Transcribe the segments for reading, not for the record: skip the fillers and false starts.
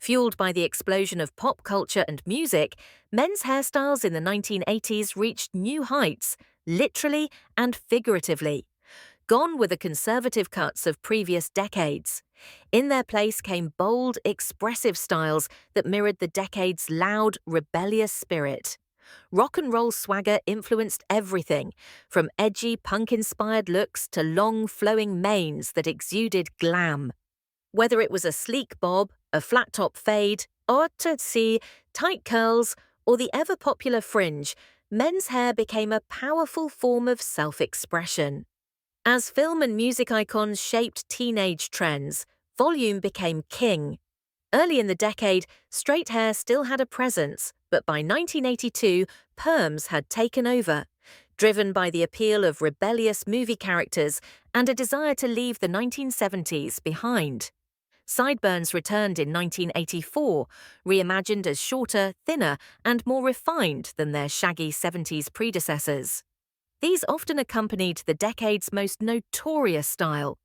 Fueled by the explosion of pop culture and music, men's hairstyles in the 1980s reached new heights, literally and figuratively. Gone were the conservative cuts of previous decades. In their place came bold, expressive styles that mirrored the decade's loud, rebellious spirit. Rock and roll swagger influenced everything, from edgy, punk-inspired looks to long, flowing manes that exuded glam. Whether it was a sleek bob, a flat-top fade, or to see tight curls, or the ever-popular fringe, men's hair became a powerful form of self-expression. As film and music icons shaped teenage trends, volume became king. Early in the decade, straight hair still had a presence, but by 1982, perms had taken over, driven by the appeal of rebellious movie characters and a desire to leave the 1970s behind. Sideburns returned in 1984, reimagined as shorter, thinner, and more refined than their shaggy 70s predecessors. These often accompanied the decade's most notorious style,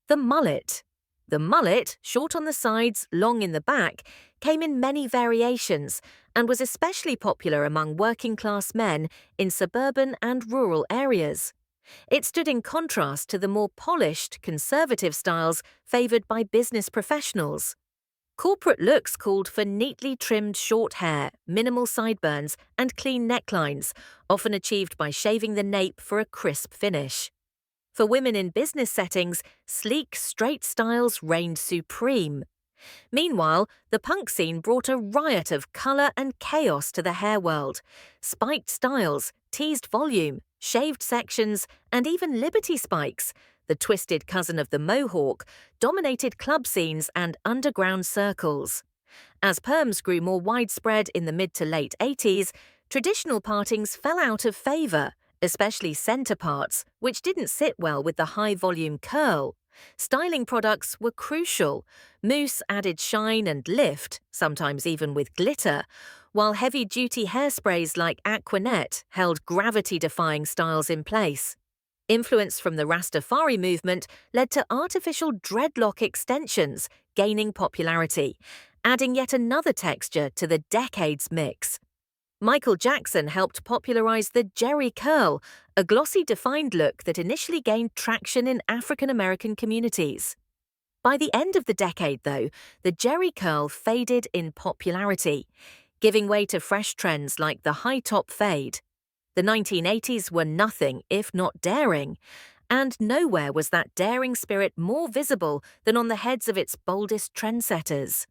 the mullet. The mullet, short on the sides, long in the back, came in many variations and was especially popular among working-class men in suburban and rural areas. It stood in contrast to the more polished, conservative styles favoured by business professionals. Corporate looks called for neatly trimmed short hair, minimal sideburns, and clean necklines, often achieved by shaving the nape for a crisp finish. For women in business settings, sleek, straight styles reigned supreme. Meanwhile, the punk scene brought a riot of colour and chaos to the hair world. Spiked styles, teased volume, shaved sections, and even liberty spikes, the twisted cousin of the mohawk, dominated club scenes and underground circles. As perms grew more widespread in the mid to late 80s, traditional partings fell out of favour, especially centre parts, which didn't sit well with the high-volume curl. Styling products were crucial. Mousse added shine and lift, sometimes even with glitter, while heavy-duty hairsprays like Aquanet held gravity-defying styles in place. Influence from the Rastafari movement led to artificial dreadlock extensions gaining popularity, adding yet another texture to the decade's mix. Michael Jackson helped popularize the Jerry curl, a glossy defined look that initially gained traction in African American communities. By the end of the decade, though, the Jerry curl faded in popularity, giving way to fresh trends like the high-top fade. The 1980s were nothing if not daring, and nowhere was that daring spirit more visible than on the heads of its boldest trendsetters.